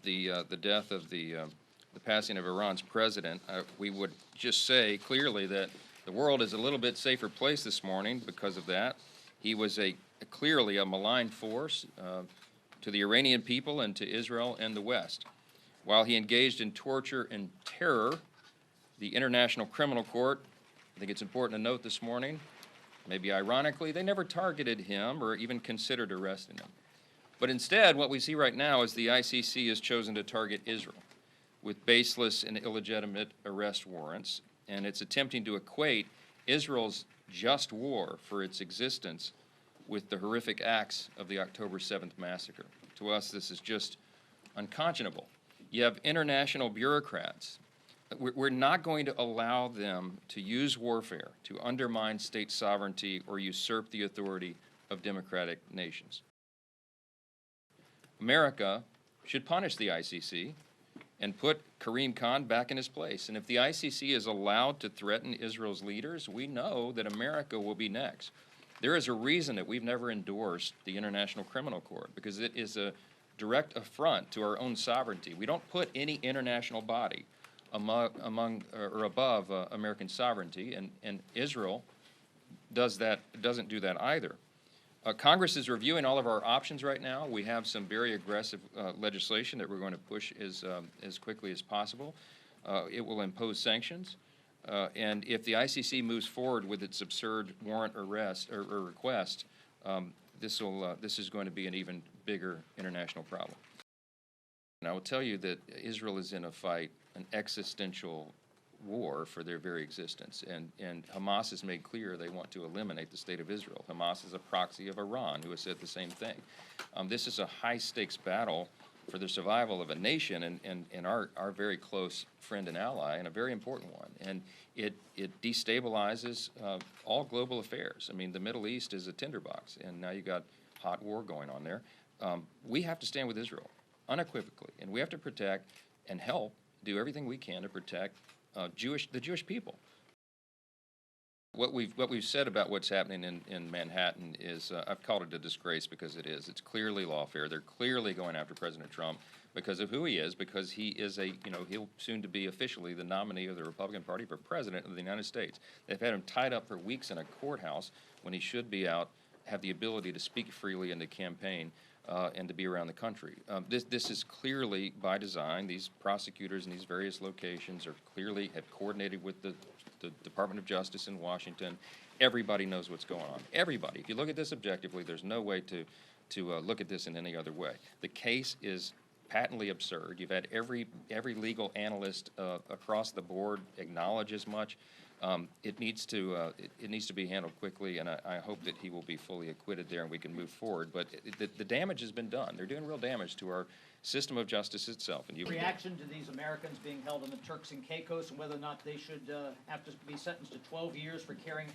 the death of the passing of Iran's president, we would just say clearly that the world is a little bit safer place this morning because of that. He was clearly a malign force to the Iranian people and to Israel and the West. While he engaged in torture and terror, the International Criminal Court, I think it's important to note this morning, maybe ironically, they never targeted him or even considered arresting him. But instead, what we see right now is the ICC has chosen to target Israel with baseless and illegitimate arrest warrants, and it's attempting to equate Israel's just war for its existence with the horrific acts of the October 7th massacre. To us, this is just unconscionable. You have international bureaucrats. We're not going to allow them to use warfare to undermine state sovereignty or usurp the authority of democratic nations. America should punish the ICC and put Karim Khan back in his place. And if the ICC is allowed to threaten Israel's leaders, we know that America will be next. There is a reason that we've never endorsed the International Criminal Court, because it is a direct affront to our own sovereignty. We don't put any international body among or above American sovereignty, and Israel doesn't do that either. Congress is reviewing all of our options right now. We have some very aggressive legislation that we're going to push as quickly as possible. It will impose sanctions, and if the ICC moves forward with its absurd warrant arrest or request, this is going to be an even bigger international problem. And I will tell you that Israel is in a fight, an existential war for their very existence. And Hamas has made clear they want to eliminate the state of Israel. Hamas is a proxy of Iran, who has said the same thing. This is a high-stakes battle for the survival of a nation and our very close friend and ally, and a very important one. And it destabilizes all global affairs. I mean, the Middle East is a tinderbox, and now you got hot war going on there. We have to stand with Israel unequivocally, and we have to protect and help do everything we can to protect the Jewish people. What we've said about what's happening in Manhattan is, I've called it a disgrace because it is. It's clearly lawfare. They're clearly going after President Trump because of who he is, because he is he'll soon to be officially the nominee of the Republican Party for President of the United States. They've had him tied up for weeks in a courthouse when he should be out, have the ability to speak freely in the campaign and to be around the country. This is clearly by design. These prosecutors in these various locations have coordinated with the Department of Justice in Washington. Everybody knows what's going on. Everybody. If you look at this objectively, there's no way to look at this in any other way. The case is patently absurd. You've had every legal analyst across the board acknowledge as much. It needs to be handled quickly, and I hope that he will be fully acquitted there and we can move forward. But the damage has been done. They're doing real damage to our system of justice itself. And reaction to these Americans being held in the Turks and Caicos, and whether or not they should have to be sentenced to 12 years for carrying